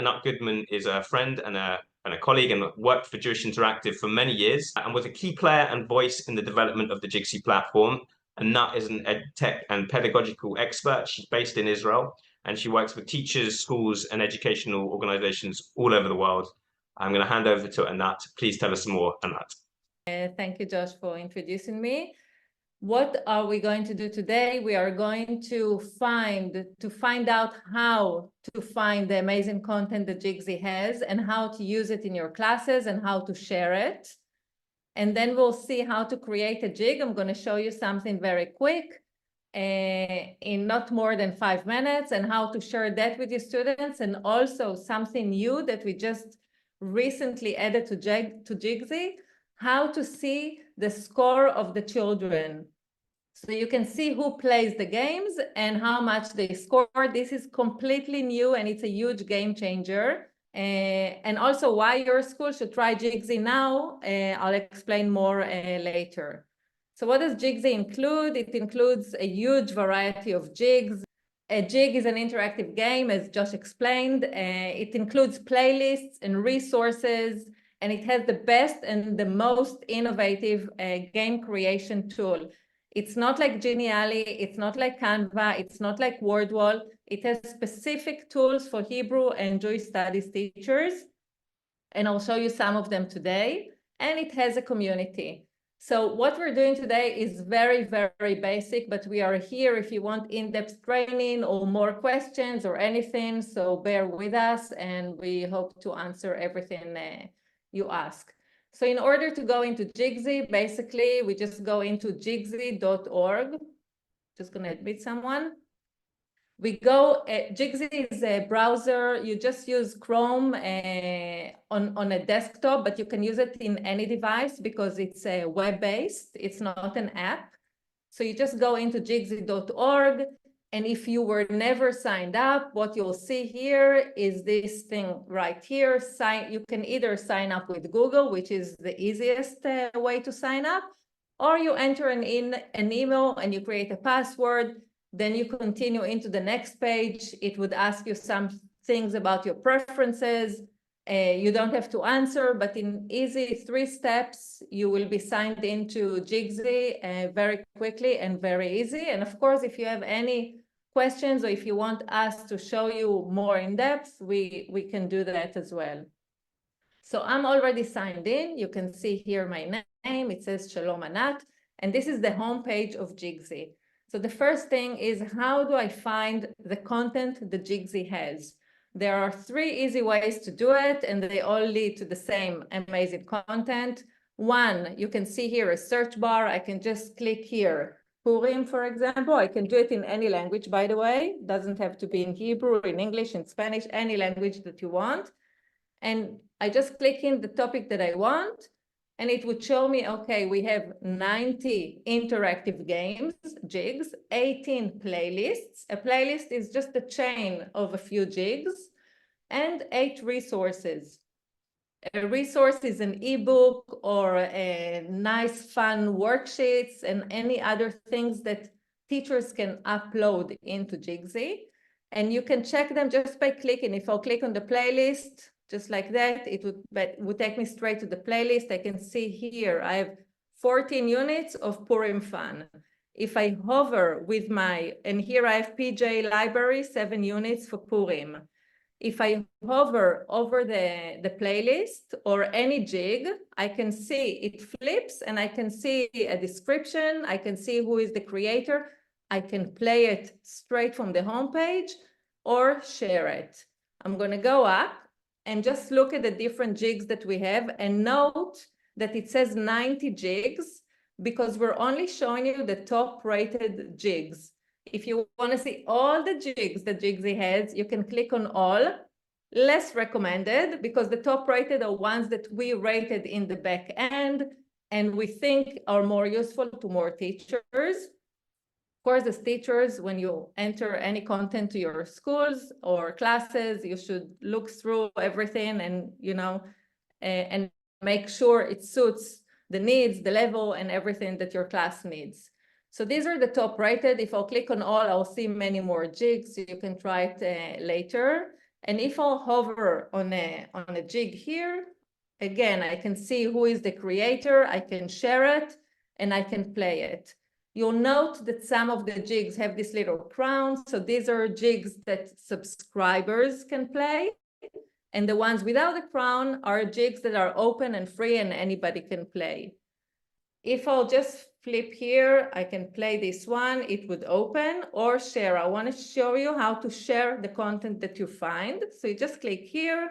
Anat Goodman is a friend and a colleague and worked for Jewish Interactive for many years and was a key player and voice in the development of the Jigzi platform. Anat is an ed tech and pedagogical expert. She's based in Israel and she works with teachers, schools, and educational organizations all over the world. I'm going to hand over to Anat. Please tell us more, Anat. Thank you, Josh, for introducing me. What are we going to do today? We are going to find out how to find the amazing content that Jigzi has and how to use it in your classes and how to share it. And then we'll see how to create a jig. I'm going to show you something very quick in not more than 5 minutes, and how to share that with your students, and also something new that we just recently added to Jigzi, how to see the score of the children. So you can see who plays the games and how much they score. This is completely new and it's a huge game changer. And also why your school should try Jigzi now. I'll explain more later. So what does Jigzi include? It includes a huge variety of jigs. A jig is an interactive game, as Josh explained. It includes playlists and resources, and it has the best and the most innovative game creation tool. It's not like Geniali, it's not like Canva, it's not like WordWall. It has specific tools for Hebrew and Jewish studies teachers, and I'll show you some of them today. And it has a community. So what we're doing today is very, very basic, but we are here if you want in-depth training or more questions or anything. So bear with us, and we hope to answer everything you ask. So in order to go into Jigzi, basically, we just go into jigzi.org. Just going to admit someone. We go, Jigzi is a browser. You just use Chrome on a desktop, but you can use it in any device because it's web-based. It's not an app. So you just go into jigzi.org. And if you were never signed up, what you'll see here is this thing right here. You can either sign up with Google, which is the easiest way to sign up, or you enter an email and you create a password. Then you continue into the next page. It would ask you some things about your preferences. You don't have to answer, but in easy 3 steps, you will be signed into Jigzi very quickly and very easy. And of course, if you have any questions or if you want us to show you more in depth, we can do that as well. So I'm already signed in. You can see here my name. It says Shalom Anat, and this is the homepage of Jigzi. So the first thing is, how do I find the content that Jigzi has? There are 3 easy ways to do it, and they all lead to the same amazing content. One, you can see here a search bar. I can just click here. Purim, for example, I can do it in any language, by the way. It doesn't have to be in Hebrew, in English, in Spanish, any language that you want. And I just click in the topic that I want, and it would show me, okay, we have 90 interactive games, jigs, 18 playlists. A playlist is just a chain of a few jigs, and 8 resources. A resource is an ebook or a nice, fun worksheets and any other things that teachers can upload into Jigzi. And you can check them just by clicking. If I'll click on the playlist, just like that, it would take me straight to the playlist. I can see here, I have 14 units of Purim fun. If I hover with and here I have PJ library, 7 units for Purim. If I hover over the playlist or any jig, I can see it flips and I can see a description. I can see who is the creator. I can play it straight from the homepage or share it. I'm going to go up and just look at the different jigs that we have, and note that it says 90 jigs because we're only showing you the top rated jigs. If you want to see all the jigs that Jigzi has, you can click on all. Less recommended because the top rated are ones that we rated in the back end and we think are more useful to more teachers. Of course, as teachers, when you enter any content to your schools or classes, you should look through everything and, and make sure it suits the needs, the level, and everything that your class needs. So these are the top rated. If I'll click on all, I'll see many more jigs. So you can try it later. And if I'll hover on a jig here, again, I can see who is the creator, I can share it, and I can play it. You'll note that some of the jigs have this little crown. So these are jigs that subscribers can play. And the ones without the crown are jigs that are open and free and anybody can play. If I'll just flip here, I can play this one, it would open, or share. I want to show you how to share the content that you find. So you just click here,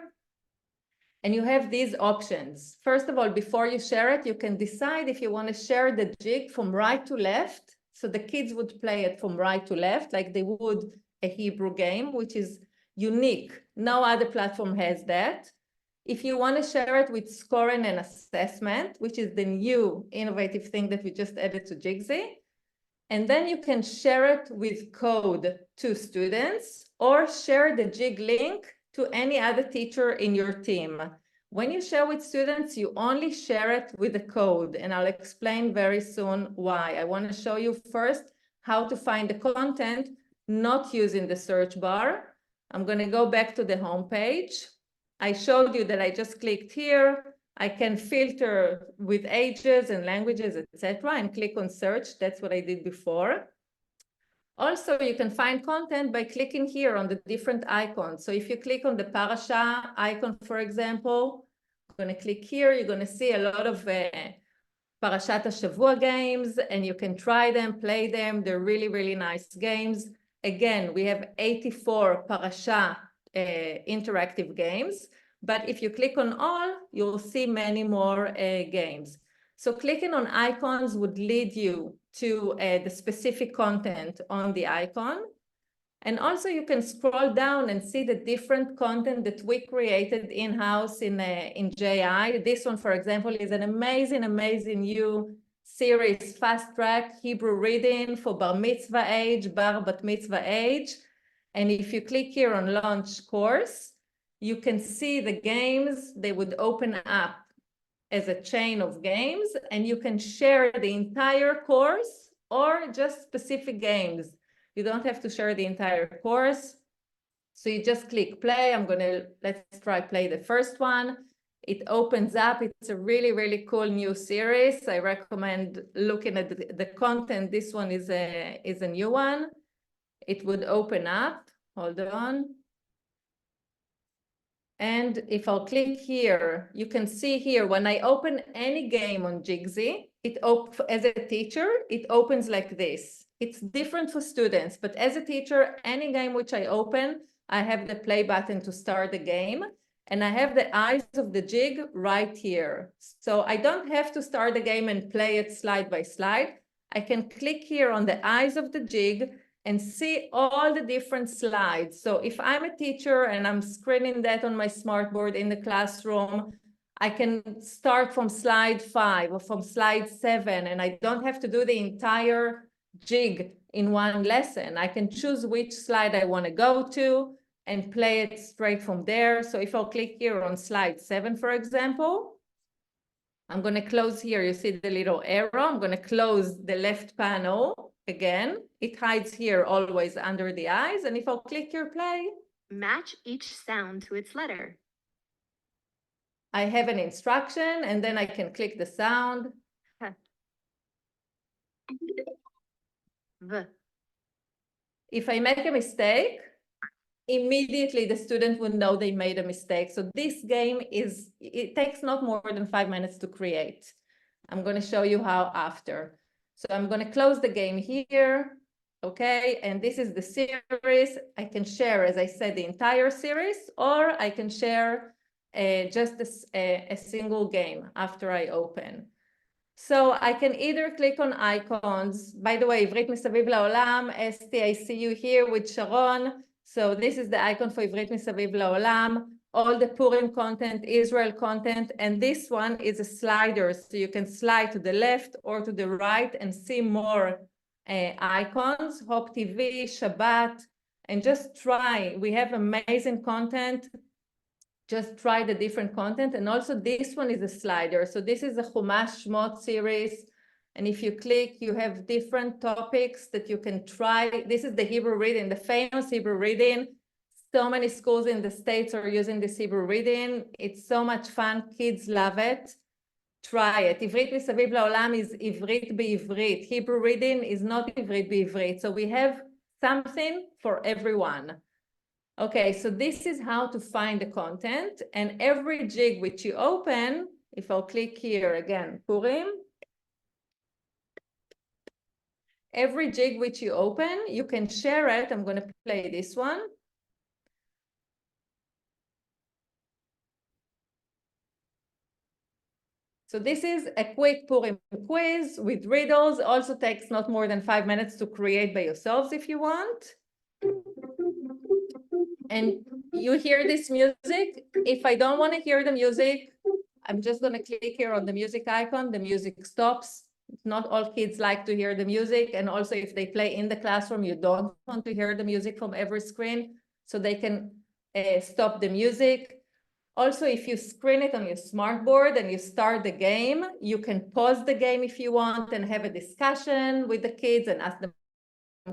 and you have these options. First of all, before you share it, you can decide if you want to share the jig from right to left. So the kids would play it from right to left, like they would a Hebrew game, which is unique. No other platform has that. If you want to share it with scoring and assessment, which is the new innovative thing that we just added to Jigzi, and then you can share it with code to students or share the jig link to any other teacher in your team. When you share with students, you only share it with the code, and I'll explain very soon why. I want to show you first how to find the content, not using the search bar. I'm going to go back to the home page. I showed you that I just clicked here. I can filter with ages and languages, etc., and click on search. That's what I did before. Also, you can find content by clicking here on the different icons. So if you click on the Parasha icon, for example, I'm going to click here, you're going to see a lot of Parashat HaShavua games, and you can try them, play them. They're really, really nice games. Again, we have 84 Parasha interactive games, but if you click on all, you'll see many more games. So clicking on icons would lead you to the specific content on the icon. And also you can scroll down and see the different content that we created in-house in JI. This one, for example, is an amazing, amazing new series, fast track Hebrew reading for bar mitzvah age, bar bat mitzvah age. And if you click here on launch course, you can see the games. They would open up as a chain of games, and you can share the entire course or just specific games. You don't have to share the entire course. So you just click play. Let's try play the first one. It opens up. It's a really, really cool new series. I recommend looking at the content. This one is a new one. It would open up. Hold on. And if I'll click here, you can see here, when I open any game on Jigzi, as a teacher, it opens like this. It's different for students, but as a teacher, any game which I open, I have the play button to start the game, and I have the eyes of the jig right here. So I don't have to start the game and play it slide by slide. I can click here on the eyes of the jig and see all the different slides. So if I'm a teacher and I'm screening that on my smartboard in the classroom, I can start from slide 5 or from slide 7, and I don't have to do the entire jig in one lesson. I can choose which slide I want to go to and play it straight from there. So if I'll click here on slide 7, for example, I'm going to close here. You see the little arrow. I'm going to close the left panel. Again, it hides here always under the eyes. And if I'll click here, play. Match each sound to its letter. I have an instruction, and then I can click the sound. V. If I make a mistake, immediately the student would know they made a mistake. So this game it takes not more than 5 minutes to create. I'm going to show you how after. So I'm going to close the game here. Okay, and this is the series. I can share, as I said, the entire series, or I can share just a single game after I open. So I can either click on icons. By the way, Ivrit Mesaviv La'olam, Esti, I see you here with Sharon. So this is the icon for Ivrit Mesaviv La'olam, all the Purim content, Israel content, and this one is a slider. So you can slide to the left or to the right and see more icons, Hope TV, Shabbat, and just try. We have amazing content. Just try the different content. And also this one is a slider. So this is a Chumash Shmot series. And if you click, you have different topics that you can try. This is the Hebrew reading, the famous Hebrew reading, So many schools in the States are using this Hebrew reading. It's so much fun. Kids love it. Try it. עברית מסביב לעולם is עברית בעברית. Hebrew reading is not עברית בעברית. So we have something for everyone. Okay, so this is how to find the content. And every jig which you open, if I'll click here again, Purim, every jig which you open, you can share it. I'm going to play this one. So this is a quick Purim quiz with riddles. Also takes not more than 5 minutes to create by yourselves if you want. And you hear this music. If I don't want to hear the music, I'm just going to click here on the music icon. The music stops. Not all kids like to hear the music. And also if they play in the classroom, you don't want to hear the music from every screen. So they can stop the music. Also, if you screen it on your smartboard and you start the game, you can pause the game if you want and have a discussion with the kids and ask them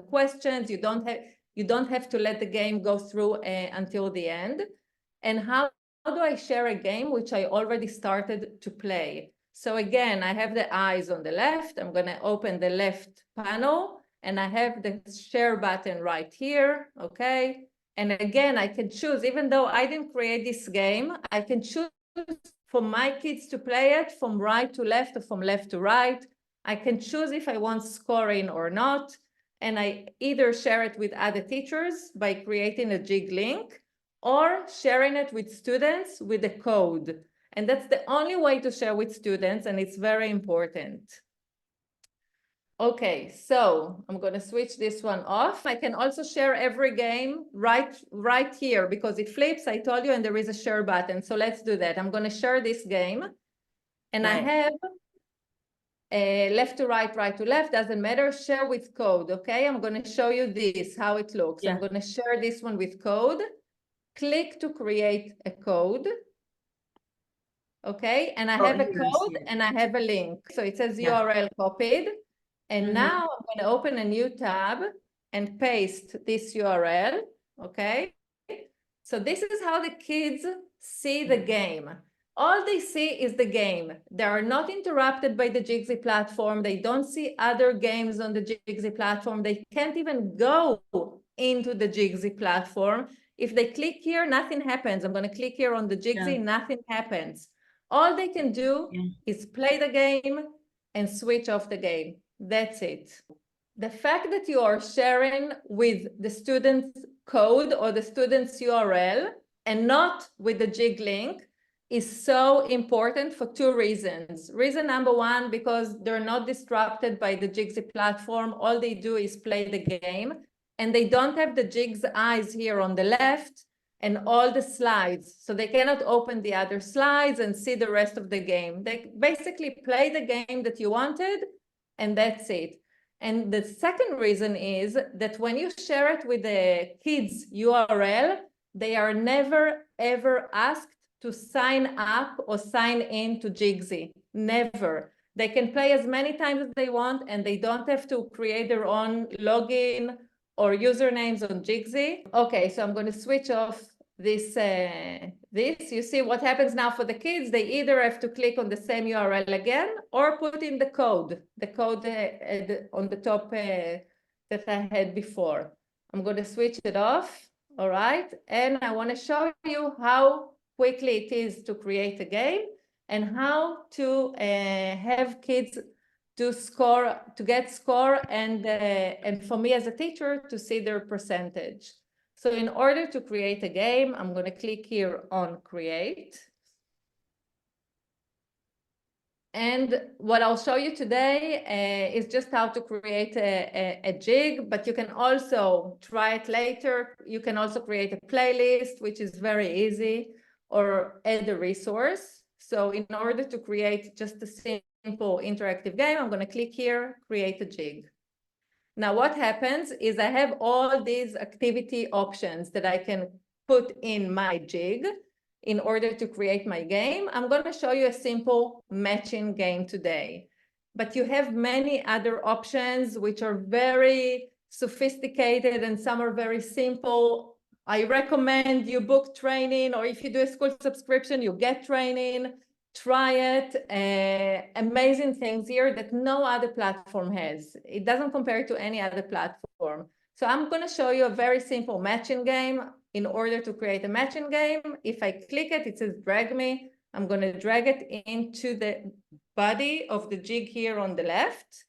questions. You don't have to let the game go through until the end. And how do I share a game which I already started to play? So again, I have the eyes on the left. I'm going to open the left panel and I have the share button right here. Okay. And again, I can choose, even though I didn't create this game, I can choose for my kids to play it from right to left or from left to right. I can choose if I want scoring or not. And I either share it with other teachers by creating a jig link or sharing it with students with a code. And that's the only way to share with students, and it's very important. Okay, so I'm going to switch this one off. I can also share every game right here because it flips, I told you, and there is a share button. So let's do that. I'm going to share this game. And wow. I have left to right, right to left, doesn't matter, share with code, okay? I'm going to show you this, how it looks. Yeah. I'm going to share this one with code. Click to create a code. Okay, and I have a code and I have a link. So it says URL copied. And now I'm going to open a new tab and paste this URL, okay? So this is how the kids see the game. All they see is the game. They are not interrupted by the Jigzi platform. They don't see other games on the Jigzi platform. They can't even go into the Jigzi platform. If they click here, nothing happens. I'm going to click here on the Jigzi, nothing happens. All they can do is play the game and switch off the game. That's it. The fact that you are sharing with the student's code or the student's URL and not with the jig link is so important for two reasons. Reason number one, because they're not disrupted by the Jigzi platform. All they do is play the game and they don't have the jig's eyes here on the left and all the slides. So they cannot open the other slides and see the rest of the game. They basically play the game that you wanted and that's it. And the second reason is that when you share it with the kids' URL, they are never, ever asked to sign up or sign in to Jigzi. Never. They can play as many times as they want and they don't have to create their own login or usernames on Jigzi. Okay, so I'm going to switch off this. You see what happens now for the kids. They either have to click on the same URL again or put in the code on the top that I had before. I'm going to switch it off. All right. And I want to show you how quickly it is to create a game and how to have kids to get score and for me as a teacher to see their percentage. So in order to create a game, I'm going to click here on create. And what I'll show you today is just how to create a jig, but you can also try it later. You can also create a playlist, which is very easy, or add a resource. So in order to create just a simple interactive game, I'm going to click here, create a jig. Now what happens is I have all these activity options that I can put in my jig in order to create my game. I'm going to show you a simple matching game today, but you have many other options which are very sophisticated and some are very simple. I recommend you book training, or if you do a school subscription, you get training. Try it. Amazing things here that no other platform has. It doesn't compare to any other platform. So I'm going to show you a very simple matching game. In order to create a matching game, if I click it, it says drag me. I'm going to drag it into the body of the jig here on the left,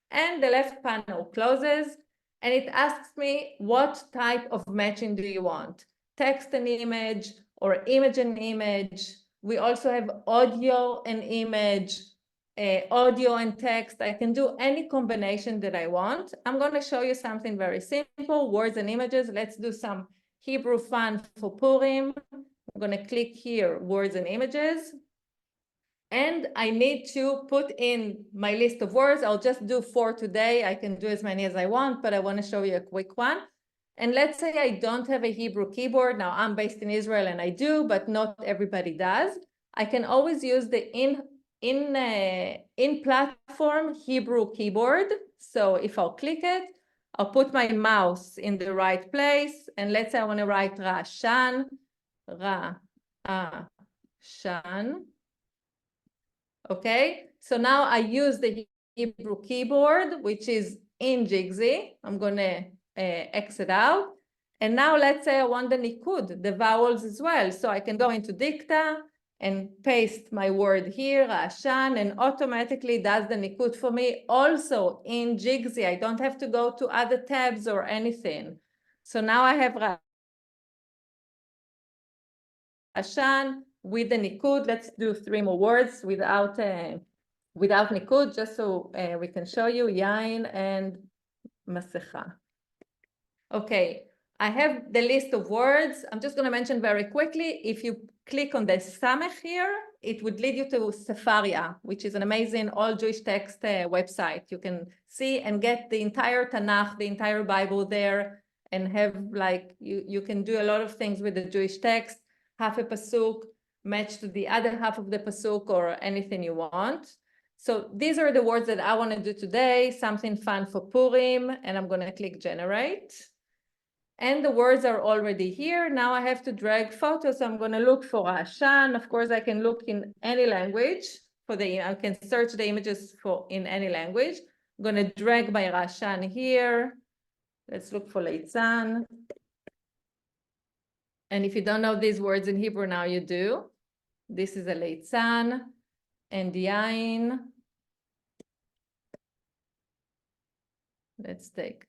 and the left panel closes, and it asks me what type of matching do you want? Text and image, or image and image. We also have audio and image, audio and text. I can do any combination that I want. I'm going to show you something very simple, words and images. Let's do some Hebrew fun for Purim. I'm going to click here, words and images. And I need to put in my list of words. I'll just do 4 today. I can do as many as I want, but I want to show you a quick one. And let's say I don't have a Hebrew keyboard. Now I'm based in Israel and I do, but not everybody does. I can always use the in-platform Hebrew keyboard. So if I'll click it, I'll put my mouse in the right place. And let's say I want to write Ra'ashan, Ra'ashan. Okay, so now I use the Hebrew keyboard, which is in Jigzi. I'm going to exit out. And now let's say I want the nikud, the vowels as well. So I can go into dicta and paste my word here, Ra'ashan, and automatically does the nikud for me also in Jigzi. I don't have to go to other tabs or anything. So now I have Ra'ashan with the nikud. Let's do 3 more words without nikud, just so we can show you yain and masecha. Okay, I have the list of words. I'm just going to mention very quickly. If you click on the samech here, it would lead you to Sefaria, which is an amazing all Jewish text website. You can see and get the entire Tanakh, the entire Bible there, and have like you can do a lot of things with the Jewish text. Half a pasuk match to the other half of the pasuk, or anything you want. So these are the words that I want to do today, something fun for Purim, and I'm going to click generate. And the words are already here. Now I have to drag photos. I'm going to look for Ra'ashan. Of course, I can look in any language. I can search the images in any language. I'm going to drag my Ra'ashan here. Let's look for Leitzan. And if you don't know these words in Hebrew, now you do. This is a Leitzan and yain. Let's take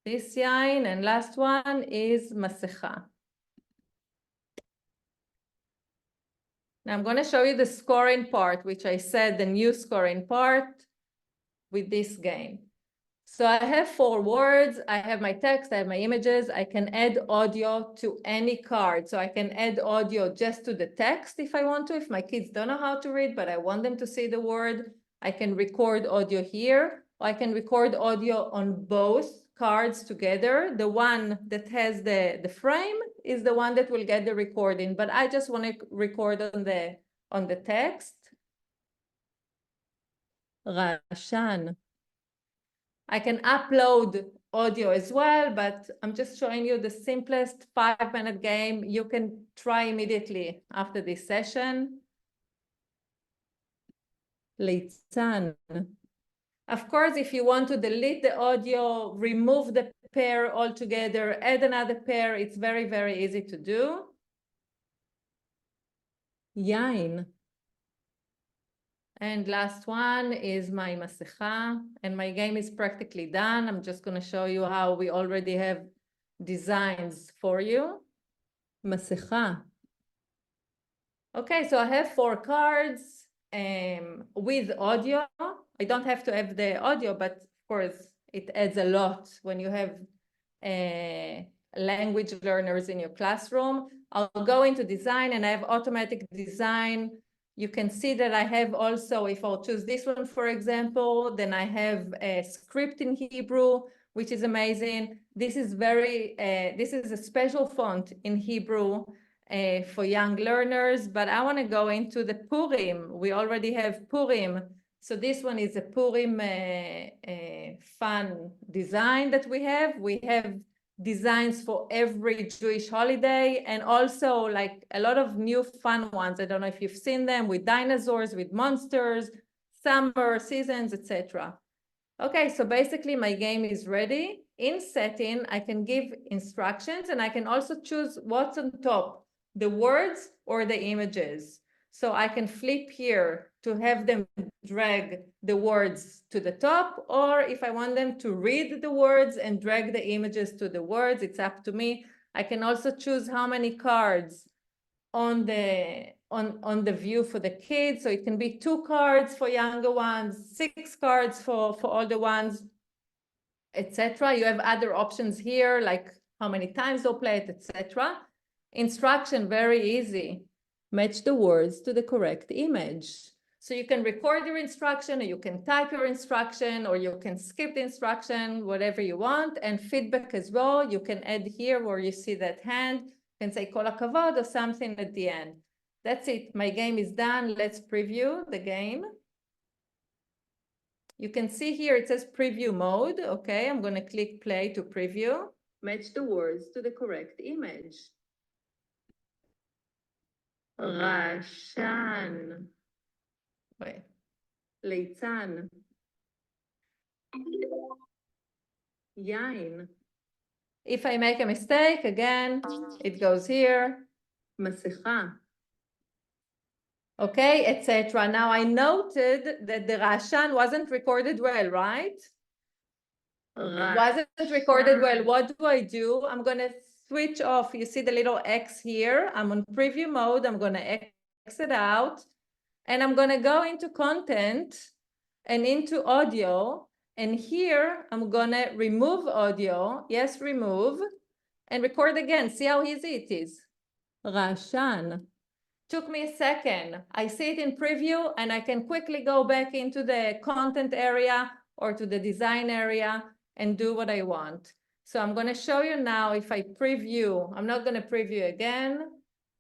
this yain, and last one is masecha. Now I'm going to show you the scoring part, which I said the new scoring part with this game. So I have 4 words. I have my text, I have my images. I can add audio to any card. So I can add audio just to the text if I want to, if my kids don't know how to read, but I want them to see the word. I can record audio here, or I can record audio on both cards together. The one that has the frame is the one that will get the recording, but I just want to record on the text. Ra'ashan. I can upload audio as well, but I'm just showing you the simplest 5-minute game you can try immediately after this session. Leitzan. Of course, if you want to delete the audio, remove the pair altogether, add another pair, it's very, very easy to do. Yain. And last one is my masecha, and my game is practically done. I'm just going to show you how we already have designs for you. Masecha. Okay, so I have 4 cards with audio. I don't have to have the audio, but of course it adds a lot when you have language learners in your classroom. I'll go into design, and I have automatic design. You can see that I have also, if I'll choose this one, for example, then I have a script in Hebrew, which is amazing. This is this is a special font in Hebrew for young learners, but I want to go into the Purim. We already have Purim. So this one is a Purim fun design that we have. We have designs for every Jewish holiday, and also like a lot of new fun ones. I don't know if you've seen them, with dinosaurs, with monsters, summer seasons, etc. Okay, so basically my game is ready. In setting, I can give instructions, and I can also choose what's on top, the words or the images. So I can flip here to have them drag the words to the top, or if I want them to read the words and drag the images to the words, it's up to me. I can also choose how many cards on the view for the kids. So it can be 2 cards for younger ones, 6 cards for older ones, etc. You have other options here, like how many times they'll play it, etc. Instruction, very easy. Match the words to the correct image. So you can record your instruction, or you can type your instruction, or you can skip the instruction, whatever you want. And feedback as well, you can add here where you see that hand, you can say kol hakavod or something at the end. That's it, my game is done. Let's preview the game. You can see here it says preview mode. Okay, I'm going to click play to preview. Match the words to the correct image. Rashan. Wait. Leitzan. Yain. If I make a mistake, again, it goes here. Masecha. Okay, etc. Now I noted that the Rashan wasn't recorded well, right? Wasn't recorded well. What do? I'm going to switch off. You see the little X here. I'm on preview mode. I'm going to exit out, and I'm going to go into content and into audio. And here I'm going to remove audio. Yes, remove, and record again. See how easy it is. Rashan. Took me a second. I see it in preview, and I can quickly go back into the content area or to the design area and do what I want. So I'm going to show you now if I preview. I'm not going to preview again,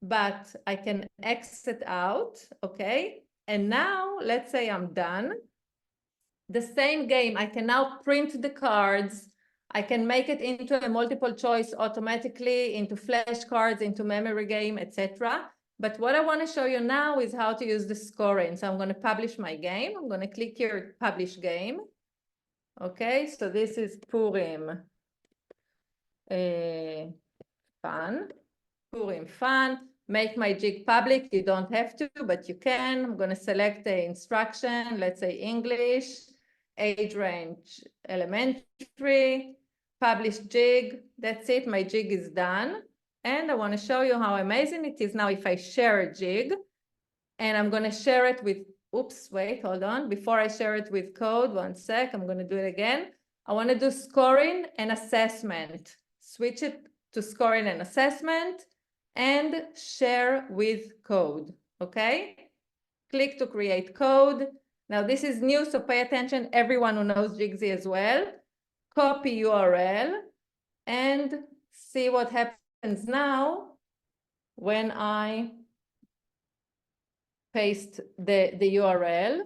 but I can exit out, okay? And now let's say I'm done. The same game, I can now print the cards. I can make it into a multiple choice automatically, into flashcards, into memory game, etc. But what I want to show you now is how to use the scoring. So I'm going to publish my game. I'm going to click here, publish game. Okay, so this is Purim fun. Purim fun. Make my jig public. You don't have to, but you can. I'm going to select the instruction. Let's say English, age range elementary, publish jig. That's it. My jig is done. And I want to show you how amazing it is now if I share a jig. And I'm going to share it with, oops, wait, hold on. Before I share it with code, one sec, I'm going to do it again. I want to do scoring and assessment. Switch it to scoring and assessment and share with code, okay? Click to create code. Now this is new, so pay attention, everyone who knows Jigzi as well. Copy URL and see what happens now when I paste the URL.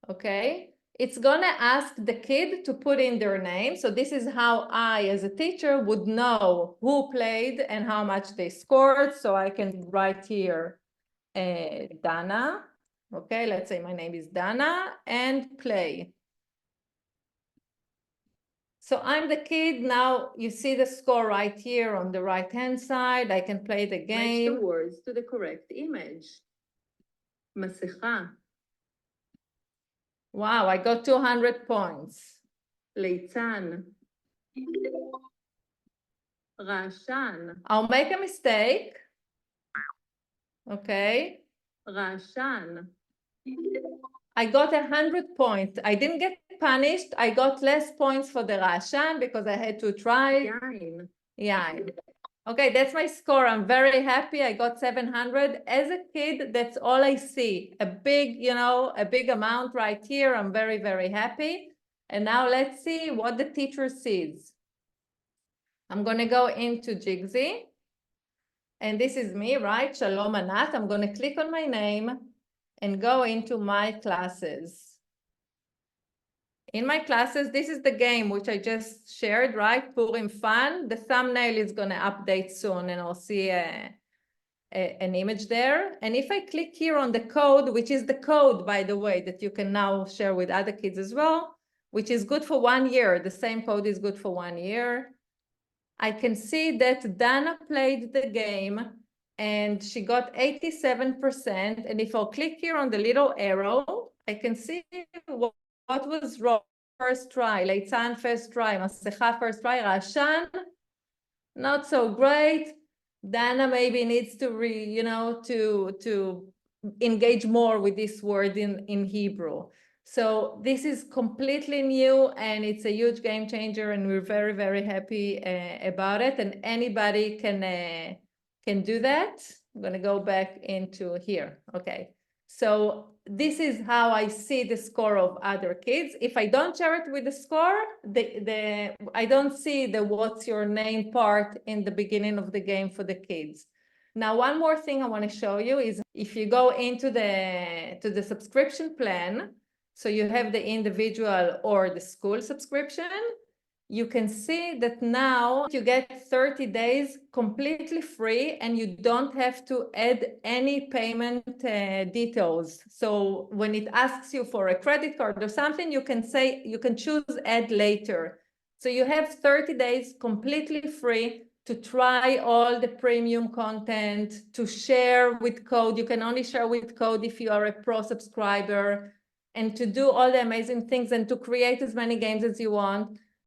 Okay, it's gonna ask the kid to put in their name. So this is how I, as a teacher, would know who played and how much they scored. So I can write here, Dana. Okay, let's say my name is Dana, and play. So I'm the kid. Now you see the score right here on the right-hand side. I can play the game. Match the words to the correct image. Masecha. Wow, I got 200 points. Leitzan. Rashan. I'll make a mistake. Okay. Rashan. I got 100 points. I didn't get punished. I got less points for the Rashan because I had to try. Yain. Okay, that's my score. I'm very happy. I got 700. As a kid, that's all I see. A big, a big amount right here. I'm very, very happy. And now let's see what the teacher sees. I'm going to go into Jigzi. And this is me, right? Shalom Anat. I'm going to click on my name and go into my classes. in my classes. This is the game which I just shared, right? Purim fun. The thumbnail is going to update soon, and I'll see an image there. And if I click here on the code, which is the code, by the way, that you can now share with other kids as well, which is good for 1 year. The same code is good for 1 year. I can see that Dana played the game and she got 87%. And if I'll click here on the little arrow, I can see what was wrong. First try, Leitzan first try, Masecha first try, Rashan, not so great. Dana maybe needs to to engage more with this word in Hebrew. So this is completely new and it's a huge game changer, and we're very, very happy about it. And anybody can do that. I'm going to go back into here. Okay. So this is how I see the score of other kids. If I don't share it with the score, I don't see the what's your name part in the beginning of the game for the kids. Now, one more thing I want to show you is if you go into the subscription plan, so you have the individual or the school subscription, you can see that now you get 30 days completely free and you don't have to add any payment details. So when it asks you for a credit card or something, you can choose add later. So you have 30 days completely free to try all the premium content, to share with code. You can only share with code if you are a pro subscriber, and to do all the amazing things and to create as many games as you want.